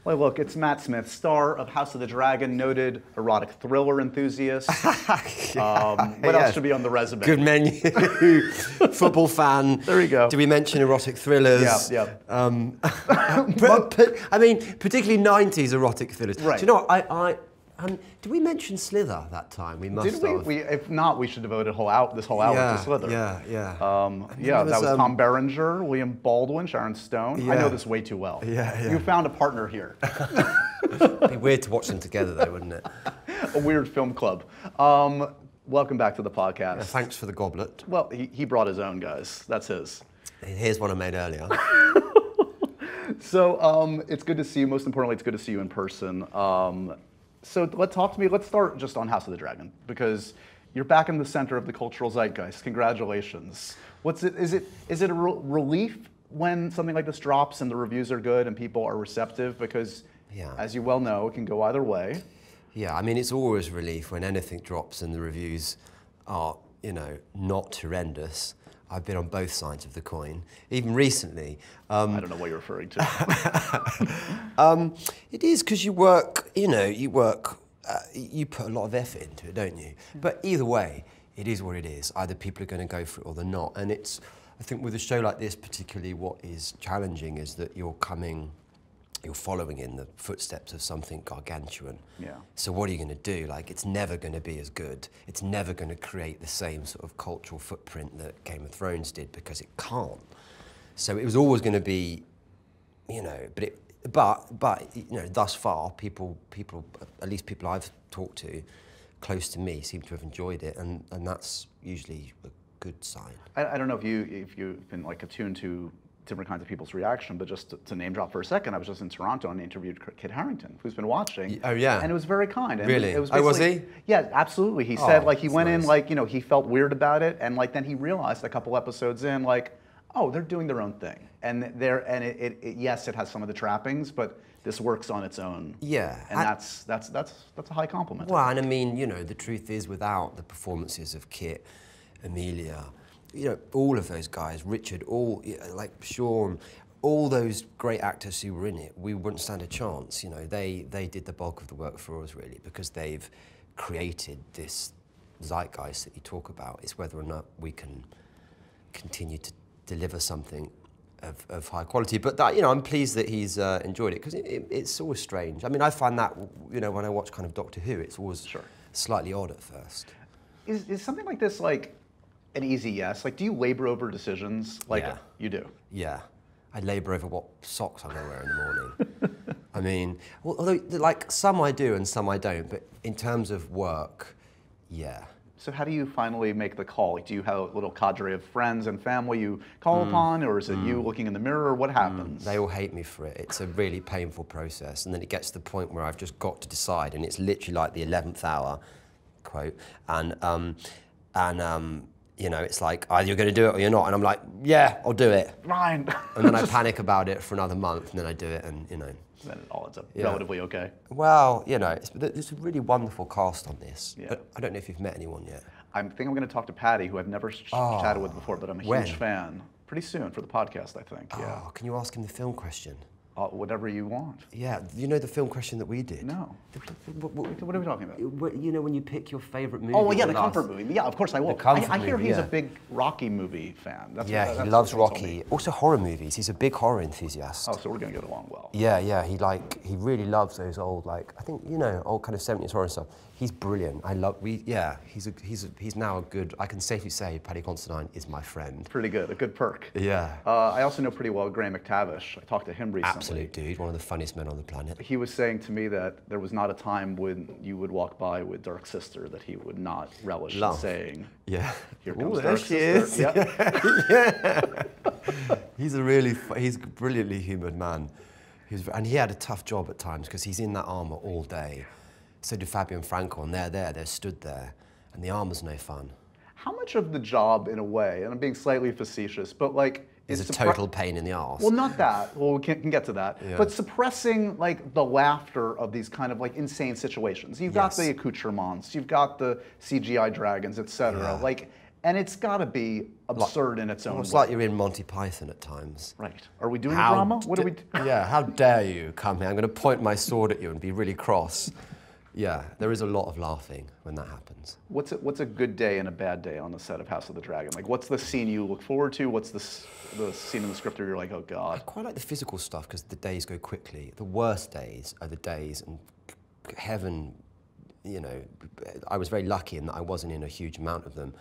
Well, look, it's Matt Smith, star of House of the Dragon, noted erotic thriller enthusiast. What else should be on the resume? Good menu. Football fan. There we go. Do we mention erotic thrillers? Yeah. I mean, particularly 90s erotic thrillers. Right. Do you know what, did we mention Slither that time? We must have. If not, we should devote this whole hour to Slither. Yeah. That was Tom Berenger, William Baldwin, Sharon Stone. Yeah. I know this way too well. Yeah. You found a partner here. It'd be weird to watch them together though, wouldn't it? A weird film club. Welcome back to the podcast. Yeah, thanks for the goblet. Well, he brought his own, guys. That's his. Here's one I made earlier. So it's good to see you. Most importantly, it's good to see you in person. So let's start just on House of the Dragon, because you're back in the center of the cultural zeitgeist. Congratulations. Is it a relief when something like this drops and the reviews are good and people are receptive? Because, as you well know, it can go either way. Yeah, I mean, it's always a relief when anything drops and the reviews are, not horrendous. I've been on both sides of the coin, even recently. I don't know what you're referring to. It is because you work, you put a lot of effort into it, don't you? But either way, it is what it is. Either people are going to go for it or they're not. And I think with a show like this particularly, what is challenging is that you're following in the footsteps of something gargantuan. Yeah. So what are you going to do? Like, it's never going to be as good. It's never going to create the same sort of cultural footprint that Game of Thrones did, because it can't. So it was always going to be, but thus far, people, at least people I've talked to, close to me, seem to have enjoyed it, and that's usually a good sign. I don't know if you've been like attuned to different kinds of people's reaction, but just to name drop for a second, I was just in Toronto and interviewed Kit Harington, who's been watching. Oh yeah. And it was very kind. And really? It was was he? Yeah, absolutely. He said he went in he felt weird about it, and then he realized a couple episodes in oh, they're doing their own thing, and yes, it has some of the trappings, but this works on its own. Yeah. And that's a high compliment. Well, and I mean, the truth is, without the performances of Kit, Amelia, all of those guys, Richard, Sean, all those great actors who were in it, we wouldn't stand a chance. They did the bulk of the work for us, really, because they've created this zeitgeist that you talk about. It's whether or not we can continue to deliver something of high quality. But that, I'm pleased that he's enjoyed it, because it's always strange. I mean, I find that, when I watch kind of Doctor Who, it's always slightly odd at first. Is something like this an easy yes? Do you labor over decisions? You do? Yeah. I labor over what socks I'm going to wear in the morning. I mean, although, some I do and some I don't, but in terms of work, yeah. So how do you finally make the call? Do you have a little cadre of friends and family you call upon, or is it you looking in the mirror? What happens? They all hate me for it. It's a really painful process, and then it gets to the point where I've just got to decide, and it's literally like the 11th hour, quote, it's like, either you're going to do it or you're not. And I'm like, yeah, I'll do it. Fine. And then I panic about it for another month, and then I do it, and Then it all ends up relatively okay. Well, there's a really wonderful cast on this. Yeah. But I don't know if you've met anyone yet. I think I'm going to talk to Patty, who I've never chatted with before, but I'm a huge fan. Pretty soon for the podcast, I think. Yeah. Oh, can you ask him the film question? Whatever you want. Yeah, you know the film question that we did? No. What are we talking about? When you pick your favourite movie. Oh, yeah, the comfort movie. Yeah, of course I will. I hear he's a big Rocky movie fan. He loves Rocky. Also horror movies. He's a big horror enthusiast. Oh, so we're going to get along well. Yeah. He really loves those old, old kind of 70s horror stuff. He's brilliant. He's now a good, I can safely say Paddy Considine is my friend. Pretty good, a good perk. Yeah. I also know pretty well Graham McTavish. I talked to him recently. Absolute dude, one of the funniest men on the planet. He was saying to me that there was not a time when you would walk by with Dark Sister that he would not relish in saying, yeah, here comes Dark Sister. Yeah. He's a brilliantly humoured man. And he had a tough job at times, because he's in that armour all day. So did Fabio and Franco, and they're stood there, and the armour's no fun. How much of the job, in a way, and I'm being slightly facetious, but is a total pain in the arse. Well, not that. Well, we can get to that. Yeah. But suppressing the laughter of these kind of insane situations. You've got the accoutrements, you've got the CGI dragons, etc. And it's got to be absurd in its own way. It's like you're in Monty Python at times. Right. Are we doing drama? What are we Yeah, how dare you come here? I'm going to point my sword at you and be really cross. Yeah, there is a lot of laughing when that happens. What's a good day and a bad day on the set of House of the Dragon? Like, what's the scene you look forward to? What's the scene in the script where you're like, oh, God? I quite like the physical stuff because the days go quickly. The worst days are the days, and heaven, you know, I was very lucky in that I wasn't in a huge amount of them.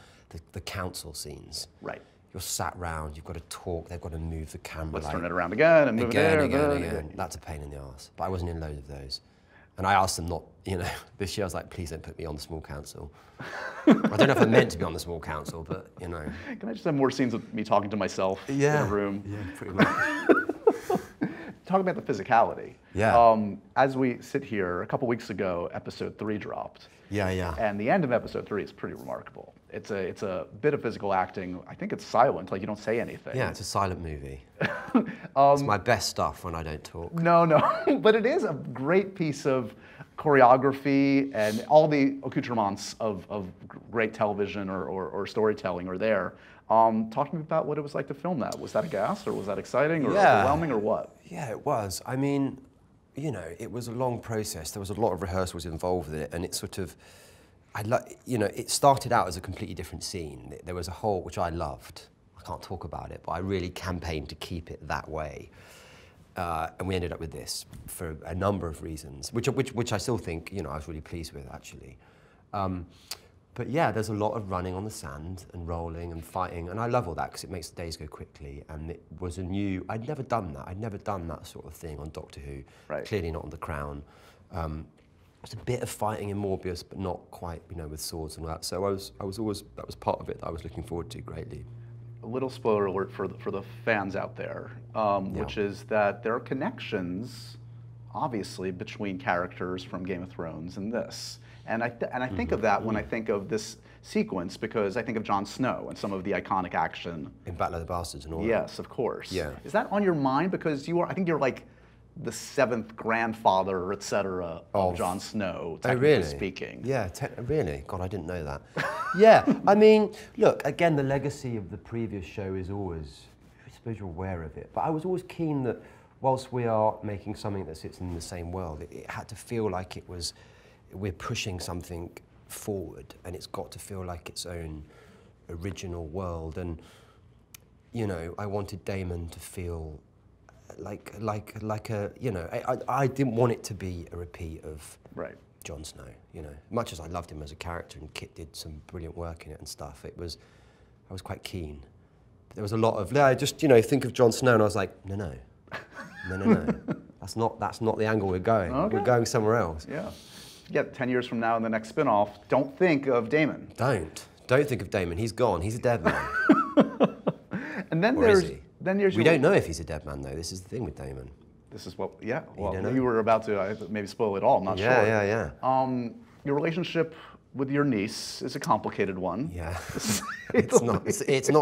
The council scenes. Right. You're sat round, you've got to talk, they've got to move the camera. Let's turn it around again and move it there. Again. That's a pain in the arse. But I wasn't in loads of those. And I asked them not, you know, this year I was like, please don't put me on the small council. I don't know if I'm meant to be on the small council, but, you know. Can I just have more scenes of me talking to myself in a room? Yeah, pretty much. Talk about the physicality. Yeah. As we sit here, a couple weeks ago, episode 3 dropped. Yeah. And the end of episode 3 is pretty remarkable. It's a bit of physical acting. I think it's silent, like you don't say anything. Yeah, it's a silent movie. It's my best stuff when I don't talk. No, but it is a great piece of choreography, and all the accoutrements of great television or storytelling are there. Talk to me about what it was like to film that. Was that a gas, or was that exciting, or overwhelming, or what? Yeah, it was. I mean, you know, it was a long process. There was a lot of rehearsals involved with it, and it sort of, you know, it started out as a completely different scene. There was a whole, which I loved. I can't talk about it, but I really campaigned to keep it that way. And we ended up with this for a number of reasons, which I still think, you know, I was really pleased with, actually. But yeah, there's a lot of running on the sand and rolling and fighting, and I love all that because it makes the days go quickly, and it was a new, I'd never done that. I'd never done that sort of thing on Doctor Who, clearly not on The Crown. There's a bit of fighting in Morbius, but not quite, you know, with swords and all that. So I was always, that was part of it that I was looking forward to greatly. A little spoiler alert for the fans out there, which is that there are connections, obviously, between characters from Game of Thrones and this. And I think of that when I think of this sequence, because I think of Jon Snow and some of the iconic action. In Battle of the Bastards and all that. Yes, of course. Yeah. Is that on your mind? Because I think you're like the 7th grandfather, etc., of Jon Snow, technically speaking. Yeah, really? God, I didn't know that. Yeah, I mean, look, again, the legacy of the previous show is always, I suppose you're aware of it, but I was always keen that whilst we are making something that sits in the same world, it had to feel like it was, we're pushing something forward, and it's got to feel like its own original world. And, you know, I wanted Damon to feel like a, you know, I didn't want it to be a repeat of Jon Snow, you know. Much as I loved him as a character, and Kit did some brilliant work in it and stuff, I was quite keen. But there was a lot of, I just, you know, think of Jon Snow, and I was like, no. That's not the angle we're going. Okay. We're going somewhere else. Yeah. Yeah, 10 years from now in the next spin-off, don't think of Damon. Don't think of Damon. He's gone. He's a dead man. And then we don't know if he's a dead man, though. This is the thing with Damon. This is what, well, you were about to maybe spoil it all, I'm not sure. Yeah. Your relationship with your niece is a complicated one. Yeah. It's not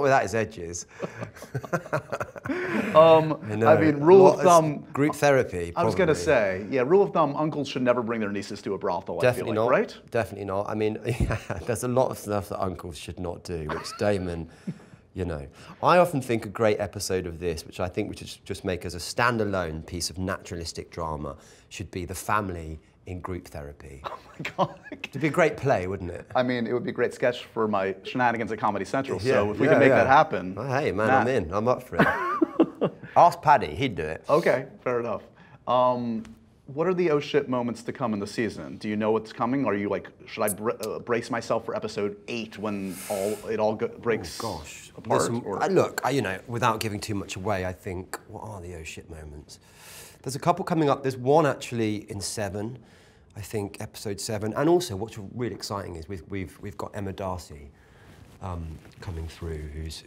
without its edges. I mean, rule of thumb... Group therapy, probably. I was going to say, yeah, rule of thumb, uncles should never bring their nieces to a brothel, Definitely I feel like, not. right? Definitely not. I mean, there's a lot of stuff that uncles should not do, which Damon... You know, I often think a great episode of this, which I think we should just make as a standalone piece of naturalistic drama, should be the family in group therapy. Oh my God. It'd be a great play, wouldn't it? I mean, it would be a great sketch for my shenanigans at Comedy Central, so if we can make that happen. Oh, hey, man, I'm in. I'm up for it. Ask Paddy, he'd do it. Okay, fair enough. What are the oh shit moments to come in the season? Do you know what's coming? Are you like, should I brace myself for episode 8 when it all breaks apart? Look, you know, without giving too much away, I think, what are the oh shit moments? There's a couple coming up. There's one actually in 7, I think, episode 7. And also, what's really exciting is we've got Emma Darcy coming through, who's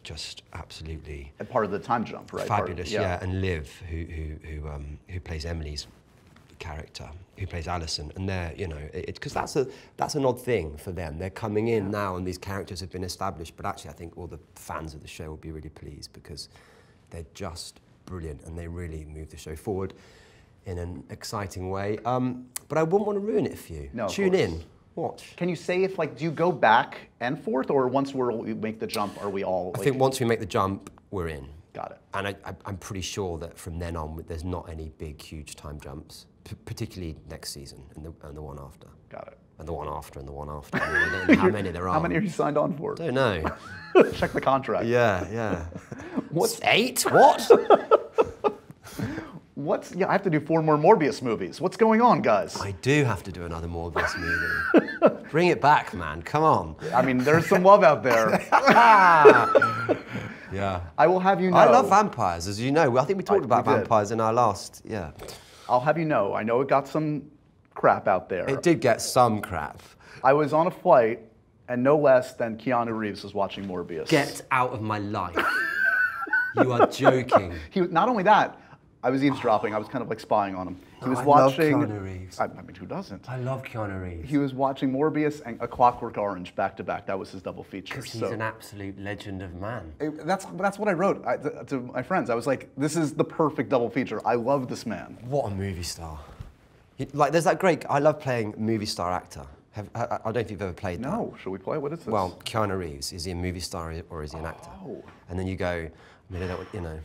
just absolutely and part of the time jump, right? Fabulous, and Liv, who plays Emily's character, who plays Alison, and they're, you know, because that's an odd thing for them. They're coming in now, and these characters have been established. But actually, I think all the fans of the show will be really pleased because they're just brilliant, and they really move the show forward in an exciting way. But I wouldn't want to ruin it for you. No, Tune in. Watch. Can you say if, like, do you go back and forth, or once we make the jump, are we all? I think once we make the jump, we're in. Got it. And I'm pretty sure that from then on, there's not any big, huge time jumps, particularly next season and the one after. Got it. And the one after and the one after. I don't know how many there are. How many are you signed on for? Don't know. Check the contract. Yeah. What's 8? What? Yeah, I have to do 4 more Morbius movies. What's going on, guys? I do have to do another Morbius movie. Bring it back, man. Come on. I mean, there's some love out there. Yeah. I will have you know. I love vampires, as you know. I think we talked about we did. vampires in our last, yeah. I'll have you know, I know it got some crap out there. It did get some crap. I was on a flight, and no less than Keanu Reeves was watching Morbius. Get out of my life. You are joking. Not only that, I was eavesdropping. I was kind of like spying on him. He was I watching. love Keanu Reeves. I mean, who doesn't? I love Keanu Reeves. He was watching Morbius and A Clockwork Orange back to back. That was his double feature. Because he's an absolute legend of man. That's what I wrote to my friends. I was like, this is the perfect double feature. I love this man. What a movie star. Like, there's that great. I love playing movie star actor. I don't know if you've ever played that. No, should we play? What is this? Well, Keanu Reeves, is he a movie star or is he an actor? Oh. And then you go, I mean, I don't, you know,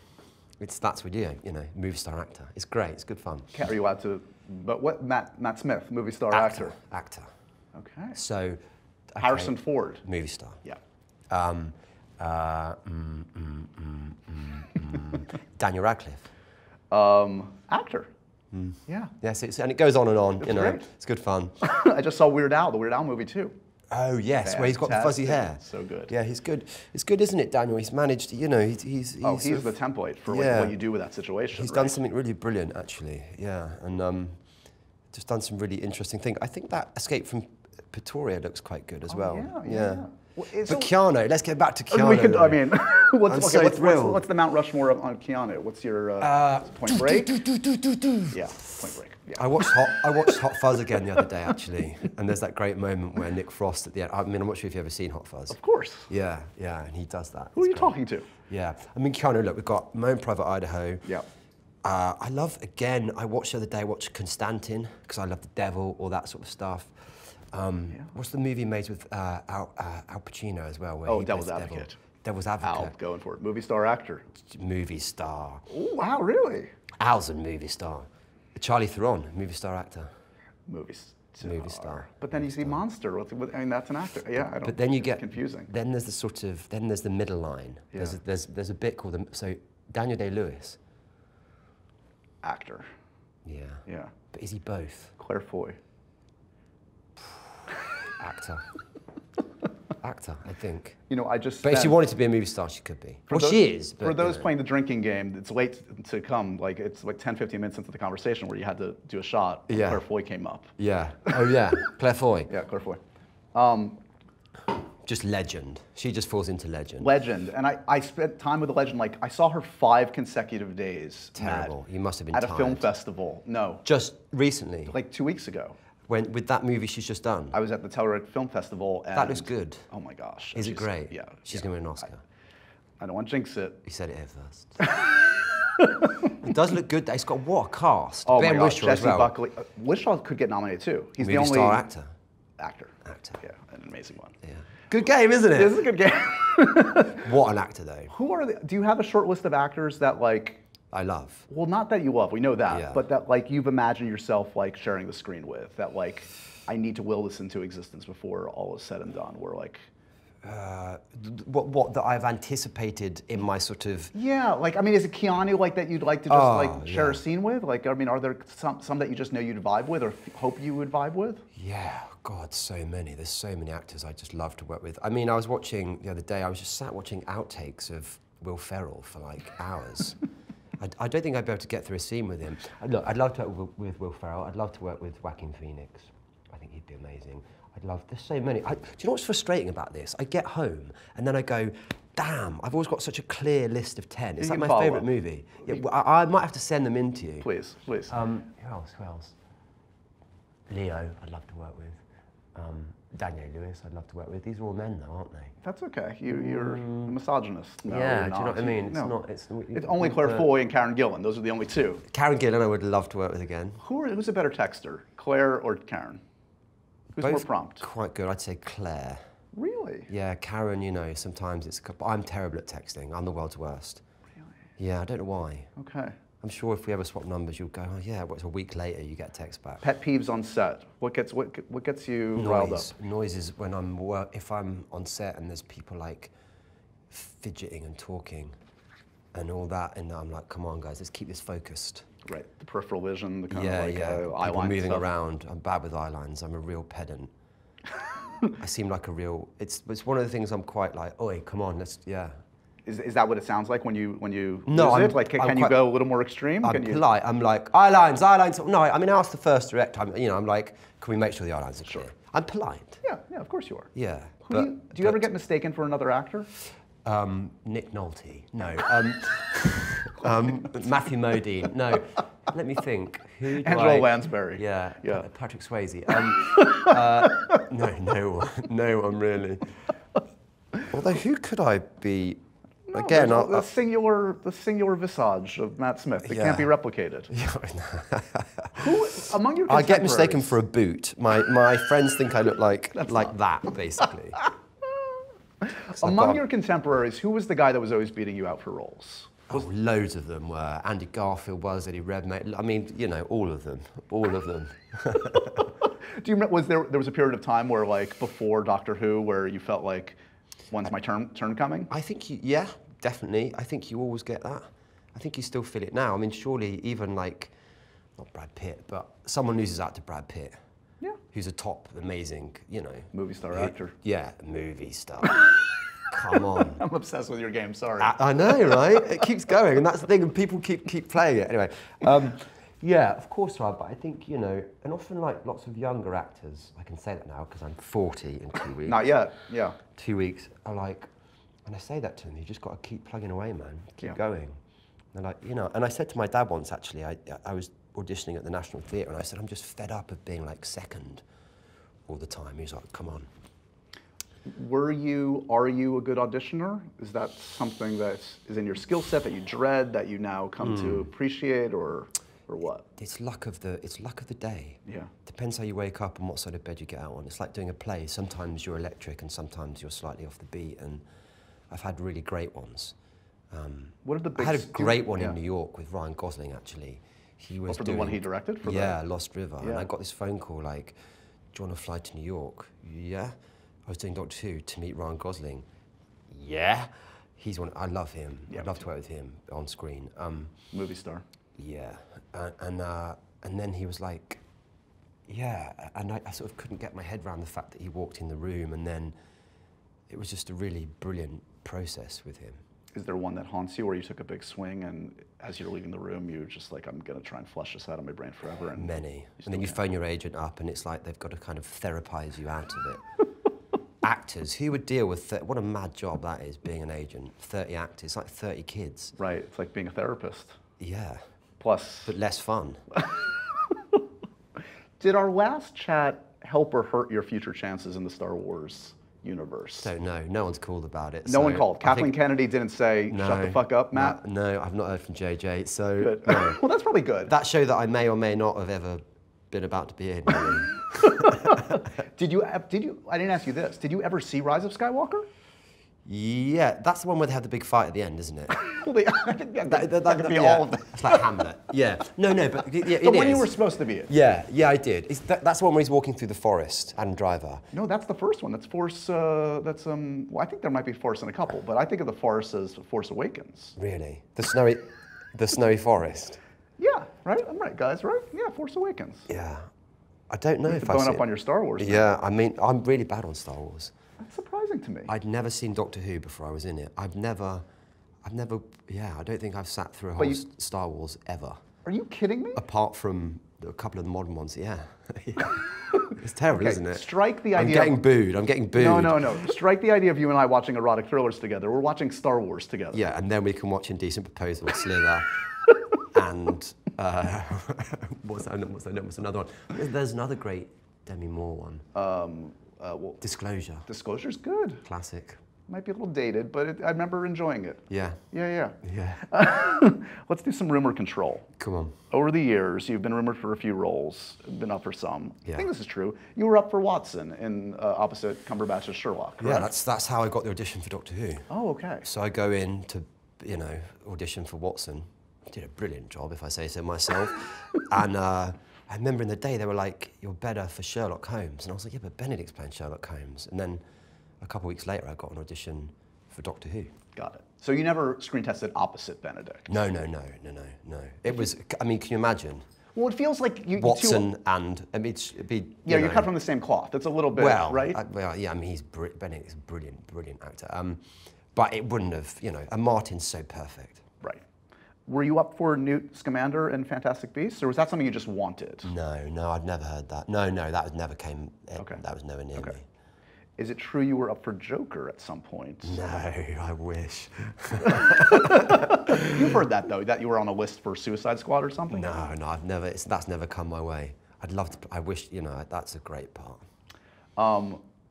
that's what you know, movie star actor. It's great, it's good fun. Are you allowed to, but what, Matt Smith, movie star actor? Actor. Okay. So. Okay. Harrison Ford. Movie star. Yeah. Daniel Radcliffe. Actor. Yeah. Yes, and it goes on and on, you know. Great. It's good fun. I just saw Weird Al, the Weird Al movie too. Oh yes, where he's got the fuzzy hair. So good. Yeah, he's good. It's good, isn't it, Daniel? He's managed, you know, he's the template for what you do with that situation. He's done something really brilliant, actually. Yeah, and just done some really interesting things. I think that Escape from Pretoria looks quite good as well. Yeah. Well, but Keanu, let's get back to Keanu. We could, I mean, what's the Mount Rushmore on Keanu? What's your Point Break? Yeah, Point Break. Yeah. I watched Hot Fuzz again the other day, actually, and there's that great moment where Nick Frost at the end. I mean, I'm not sure if you've ever seen Hot Fuzz. Of course. Yeah, and he does that. Who are you talking to? Yeah, I mean, Keanu. Look, we've got My Own Private Idaho. Yeah. I love, again, I watched the other day. I watched Constantine because I love the devil, all that sort of stuff. What's the movie made with Al Pacino as well? Where Devil's Advocate. Devil's Advocate. Al, going for it. Movie star actor. Movie star. Oh, wow, really? Al's a movie star. Charlie Theron, movie star actor. Movie star. But then you see Monster. I mean, that's an actor. Yeah, I don't. But then you get confusing. Then there's there's the middle line. Yeah. There's a bit called so Daniel Day-Lewis. Actor. Yeah. Yeah. But is he both? Claire Foy. Actor. Actor, I think. You know, I just. But if she wanted to be a movie star, she could be. Well, she is. But, for those playing the drinking game, it's late to come. Like, it's like 10, 15 minutes into the conversation where you had to do a shot. Yeah. Claire Foy came up. Yeah. Oh, yeah. Claire Foy. Yeah, Claire Foy. Just legend. She just falls into legend. Legend. And I spent time with a legend. Like, I saw her 5 consecutive days. Terrible. You must have been at tired. a film festival. No. Just recently? Like 2 weeks ago. With that movie she's just done? I was at the Telluride Film Festival. And that looks good. Oh my gosh. Is it great? Yeah. She's going to win an Oscar. I don't want to jinx it. You said it here first. It does look good. It's got what a cast. Oh Ben my gosh, Whishaw Jesse as well. Buckley. Whishaw could get nominated too. He's movie the only star actor. Actor. Yeah, an amazing one. Yeah. Good game, isn't it? This is a good game. What an actor, though. Who are do you have a short list of actors that like? I love. Well, not that you love. We know that. Yeah. But that like you've imagined yourself like sharing the screen with. That like, I need to will this into existence before all is said and done. We're like. What that I've anticipated in my sort of. Yeah, like I mean, is it Keanu like that you'd like to just share a scene with? Like, I mean, are there some that you just know you'd vibe with or hope you would vibe with? Yeah, God, so many. There's so many actors I just love to work with. I mean, I was watching the other day. I was just sat watching outtakes of Will Ferrell for like hours. I don't think I'd be able to get through a scene with him. Look, I'd love to work with Will Ferrell. I'd love to work with Joaquin Phoenix. I think he'd be amazing. There's so many. Do you know what's frustrating about this? I get home and then I go, damn, I've always got such a clear list of 10. It's like my favourite movie. Yeah, I might have to send them in to you. Please, please. Who else? Leo, I'd love to work with. Daniel Lewis, I'd love to work with. These are all men though, aren't they? That's okay. You're a misogynist. No, yeah, do you know what I mean? It's only Claire Foy and Karen Gillan. Those are the only 2. Karen Gillan I would love to work with again. Who's a better texter, Claire or Karen? Who's more prompt? Quite good. I'd say Claire. Really? Yeah, Karen, you know, sometimes it's... I'm terrible at texting. I'm the world's worst. Really? Yeah, I don't know why. Okay. I'm sure if we ever swap numbers, you'll go, oh yeah, what's a week later, you get a text back. Pet peeves on set. What gets you riled up? Noise is when if I'm on set and there's people like fidgeting and talking and all that, and I'm like, come on guys, let's keep this focused. Right, the peripheral vision, the kind Yeah, of like eye people line moving stuff. around. I'm bad with eye lines. I'm a real pedant. I seem like a real. It's one of the things I'm quite like. Oi, come on, let's Is that what it sounds like when you No, use it? Like, can you go a little more extreme? I'm polite. I'm like eye lines. No, I mean, I asked the first director. I'm like, can we make sure the eye lines are clear? I'm polite. Yeah, of course you are. Yeah. Do you ever get mistaken for another actor? Nick Nolte. No. Matthew Modine. No. Let me think. Who do Angela Lansbury. Yeah. Patrick Swayze. No one really. Although, who could I be? No, again, the singular visage of Matt Smith. It can't be replicated. Who among your I get mistaken contemporaries- for a boot. My friends think I look like that, basically. Among your contemporaries, who was the guy that was always beating you out for roles? Loads of them were. Andy Garfield was, Eddie Redmayne. I mean, you know, all of them. All of them. Do you remember, there was a period of time where, like, before Doctor Who, where you felt like, when's my turn coming? I think, yeah, definitely. I think you always get that. I think you still feel it now. I mean, surely even like, not Brad Pitt, but someone loses out to Brad Pitt. Yeah. Who's a top, amazing, you know. Movie star actor. Yeah, movie star. Come on. I'm obsessed with your game, sorry. I know, right? It keeps going, and that's the thing, and people keep playing it. Anyway, yeah, of course there are, but I think, you know, and often like lots of younger actors, I can say that now because I'm 40 in 2 weeks. Not yet, yeah. 2 weeks, are like, and I say that to them, you just got to keep plugging away, man, keep going. They're like, you know, and I said to my dad once, actually, I was auditioning at the National Theatre, and I said, I'm just fed up of being like second all the time. He was like, come on. Are you a good auditioner? Is that something that is in your skill set that you dread, that you now come to appreciate, or what? It's luck of the day. Yeah. Depends how you wake up and what side of bed you get out on. It's like doing a play. Sometimes you're electric and sometimes you're slightly off the beat, and I've had really great ones. What are the big I had a great one in New York with Ryan Gosling, actually. He was for the one he directed? For Lost River. Yeah. And I got this phone call like, do you want to fly to New York? Yeah. I was doing Doctor Who to meet Ryan Gosling. Yeah. He's one, I love him. Yeah, I'd love to work with him on screen. Movie star. Yeah. And then he was like, yeah. And I sort of couldn't get my head around the fact that he walked in the room, and then it was just a really brilliant process with him. Is there one that haunts you where you took a big swing and as you're leaving the room, you're just like, I'm going to try and flush this out of my brain forever? And many. And then you phone your agent up and it's like they've got to kind of therapize you out of it. Actors, who would deal with, what a mad job that is, being an agent. 30 actors, like 30 kids. Right, it's like being a therapist. Yeah. Plus. But less fun. Did our last chat help or hurt your future chances in the Star Wars universe? Don't know. No one's called about it. No one called. Kathleen Kennedy didn't say, shut the fuck up, Matt? No, I've not heard from JJ, so good. No. Well, that's probably good. That show that I may or may not have ever been about to be in. Did you, I didn't ask you this, did you ever see Rise of Skywalker? Yeah, that's the one where they have the big fight at the end, isn't it? I think that could be all of them. It's like Hamlet. Yeah. No, but yeah, the one you were supposed to be in. Yeah, I did. That's the one where he's walking through the forest, Adam Driver. No, that's the first one. That's Force, well, I think there might be Force in a couple, but I think of the Force as Force Awakens. Really? The snowy forest? Yeah, right? I'm right, guys, right? Yeah, Force Awakens. Yeah. I don't know if I've going up on your Star Wars now. Yeah, I mean, I'm really bad on Star Wars. That's surprising to me. I'd never seen Doctor Who before I was in it. I've never, yeah, I don't think I've sat through a whole Star Wars ever. Are you kidding me? Apart from a couple of the modern ones, yeah. It's terrible, okay, isn't it? Strike the idea. I'm getting booed. No. Strike the idea of you and I watching erotic thrillers together. We're watching Star Wars together. Yeah, and then we can watch Indecent Proposal, Slither, and what's another one? There's another great Demi Moore one. Disclosure. Disclosure's good. Classic. Might be a little dated, but I remember enjoying it. Yeah. Yeah, Yeah. yeah. Let's do some rumor control. Come on. Over the years, you've been rumored for a few roles, been up for some. Yeah. I think this is true. You were up for Watson in opposite Cumberbatch's Sherlock, correct? Yeah, that's how I got the audition for Doctor Who. Oh, okay. So I go in to, audition for Watson. I did a brilliant job, if I say so myself. And I remember in the day, they were like, you're better for Sherlock Holmes. And I was like, yeah, but Benedict's playing Sherlock Holmes. And then a couple of weeks later, I got an audition for Doctor Who. Got it. So you never screen tested opposite Benedict? No. It was, I mean, can you imagine? Well, it feels like you Watson and, I mean, it'd be, you're cut from the same cloth. It's a little bit, right? Yeah, I mean, Benedict's a brilliant actor. But it wouldn't have, and Martin's so perfect. Right. Were you up for Newt Scamander in Fantastic Beasts, or was that something you just wanted? No, I'd never heard that. No, that was never came, Okay. That was nowhere near me. Is it true you were up for Joker at some point? No, I wish. You've heard that, though, that you were on a list for Suicide Squad or something? No, I've never, that's never come my way. I'd love to, I wish, that's a great part.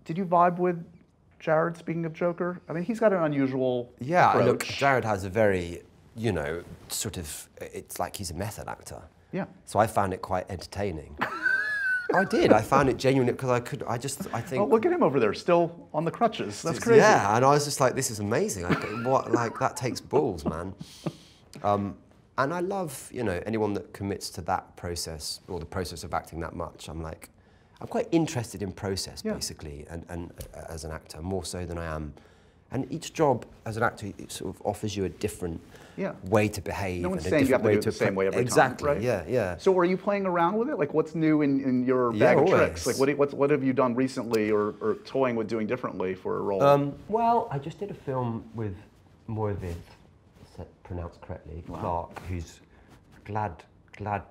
Did you vibe with Jared, speaking of Joker? I mean, he's got an unusual approach. Look, Jared has a very, sort of, it's like he's a method actor. Yeah. So I found it quite entertaining. I did. I found it genuine because I think. Oh, look at him over there, still on the crutches. That's crazy. Yeah, and I was just like, this is amazing. That takes balls, man. And I love, anyone that commits to that process or the process of acting that much. I'm quite interested in process, basically, and as an actor, more so than I am. And each job as an actor, it sort of offers you a different way to behave. No one's and saying you have to do it the to same way every exactly, time, right? Yeah. So are you playing around with it? Like, what's new in your bag of tricks? Like, what have you done recently or toying with doing differently for a role? Well, I just did a film with MORBIUS, pronounced correctly, Clark, who's Galadriel.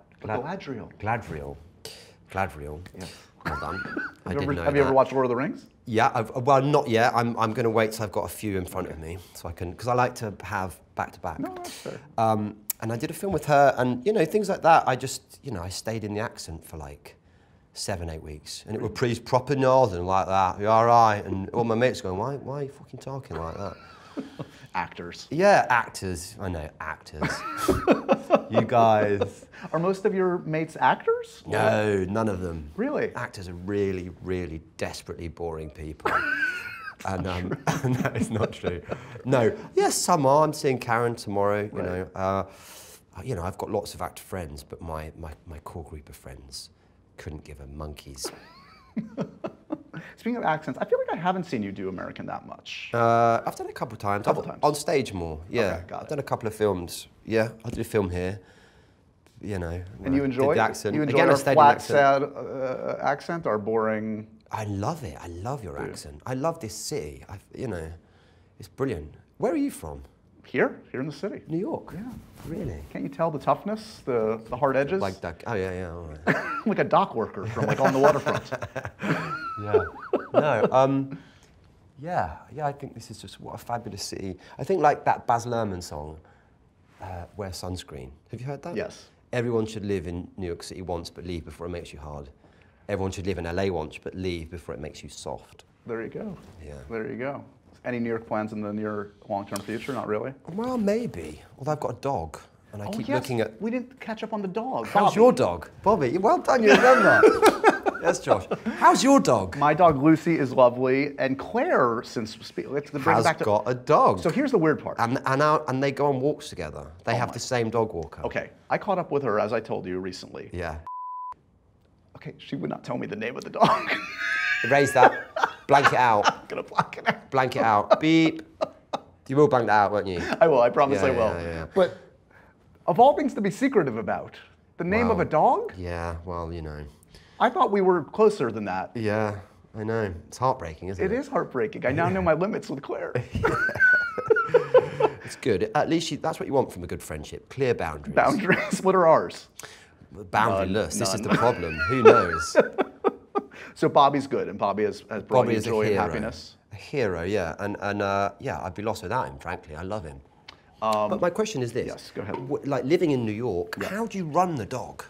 Gladriel. Yes. Well done. Have you ever watched Lord of the Rings? Yeah, well, not yet. I'm going to wait till I've got a few in front of me, so I can, because I like to have back-to-back. No, that's fair. And I did a film with her, and, things like that, I just, I stayed in the accent for like 7-8 weeks, and it was pretty proper northern like that. You all right? And all my mates going, why are you fucking talking like that? Actors. Yeah, actors. I know, actors. You guys. Are most of your mates actors? No, none of them. Really? Actors are really, really desperately boring people. And no, it's not true. No, yes, some are. I'm seeing Karen tomorrow. I've got lots of actor friends, but my core group of friends couldn't give a monkey's. Speaking of accents, I feel like I haven't seen you do American that much. I've done it a couple of times. On stage more, yeah. Okay, I've done a couple of films. Yeah, I did a film here. And you enjoy the it? accent. You enjoy Again, our flat, accent. sad accent, our boring... I love it. I love your accent. I love this city. It's brilliant. Where are you from? Here in the city. New York? Yeah. Really? Can't you tell the toughness, the hard edges? Like that. Oh, yeah, all right. Like a dock worker from on the waterfront. Yeah. No, yeah, I think this is just what a fabulous city. I think like that Baz Luhrmann song, Wear Sunscreen. Have you heard that? Yes. Everyone should live in New York City once, but leave before it makes you hard. Everyone should live in LA once, but leave before it makes you soft. There you go. Yeah. There you go. Any New York plans in the near long-term future? Not really. Well, maybe. Although I've got a dog, and I keep looking at. We didn't catch up on the dog. How's Bobby. your dog, Bobby? Well done, you remember. Yes, Josh. How's your dog? My dog Lucy is lovely, and Claire, let's bring it back to. Got a dog. So here's the weird part. And they go on walks together. They have the same dog walker. Okay, I caught up with her as I told you recently. Yeah. Okay, she would not tell me the name of the dog. Erase that. Blank it out. I'm gonna blank it out. Blank it out. Beep. You will blank that out, won't you? I will. I promise I will. Yeah. But of all things to be secretive about, the name of a dog? Yeah. Well, I thought we were closer than that. Yeah, I know. It's heartbreaking, isn't it? It is heartbreaking. I now know my limits with Claire. It's good. At least that's what you want from a good friendship. Clear boundaries. Boundaries. What are ours? Boundaryless. This is None. the problem. Who knows? So Bobby's good, and Bobby has brought you joy and happiness. A hero, yeah. And I'd be lost without him, frankly. I love him. But my question is this. Yes, go ahead. Like living in New York, how do you run the dog?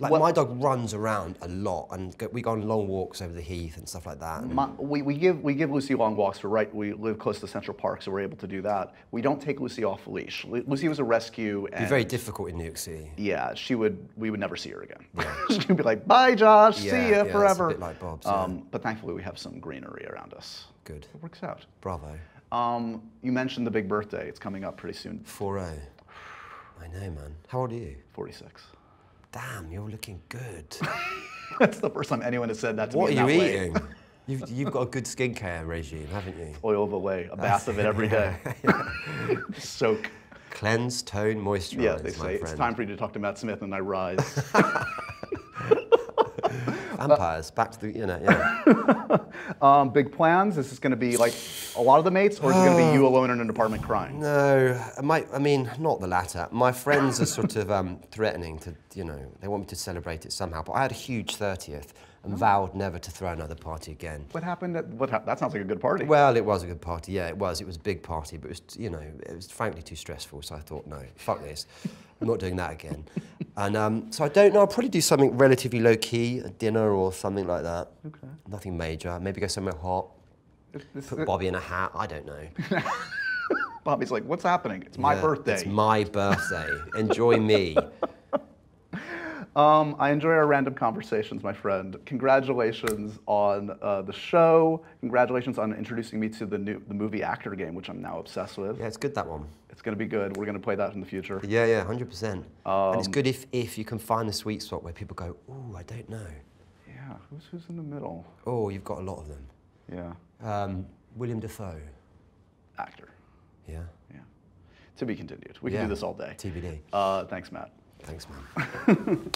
Like my dog runs around a lot, and we go on long walks over the heath and stuff like that. We give Lucy long walks. We live close to Central Park, so we're able to do that. We don't take Lucy off leash. Lucy was a rescue. It'd be very difficult in New York City. Yeah, we would never see her again. Yeah. She'd be like, bye, Josh, see ya forever. It's a bit like Bob's. Yeah. But thankfully, we have some greenery around us. Good. It works out. Bravo. You mentioned the big birthday. It's coming up pretty soon. 40. I know, man. How old are you? 46. Damn, you're looking good. That's the first time anyone has said that to me. What are you eating? You've got a good skincare regime, haven't you? Oil of Olay, a bath of it every day. Soak. Cleanse, tone, moisturize. Yeah, they say it's time for you to talk to Matt Smith, and I rise. Vampires, back to the, yeah. Big plans? Is this going to be like a lot of the mates, or is it going to be you alone in an apartment crying? No, I mean, not the latter. My friends are sort of threatening to, they want me to celebrate it somehow. But I had a huge 30th and vowed never to throw another party again. What happened? That sounds like a good party. Well, it was a good party. Yeah, it was. It was a big party, but it was, it was frankly too stressful. So I thought, no, fuck this. I'm not doing that again. And so I don't know. I'll probably do something relatively low key, a dinner or something like that. Okay. Nothing major. Maybe go somewhere hot. Put Bobby in a hat. I don't know. Bobby's like, what's happening? It's my birthday. It's my birthday. Enjoy me. I enjoy our random conversations, my friend. Congratulations on the show. Congratulations on introducing me to the movie Actor Game, which I'm now obsessed with. Yeah, it's good, that one. It's going to be good. We're going to play that in the future. Yeah, 100%. And it's good if you can find the sweet spot where people go, ooh, I don't know. Yeah, who's in the middle? Oh, you've got a lot of them. Yeah. William Dafoe. Actor. Yeah. Yeah. To be continued. We can do this all day. TBD. Thanks, Matt. Thanks, man.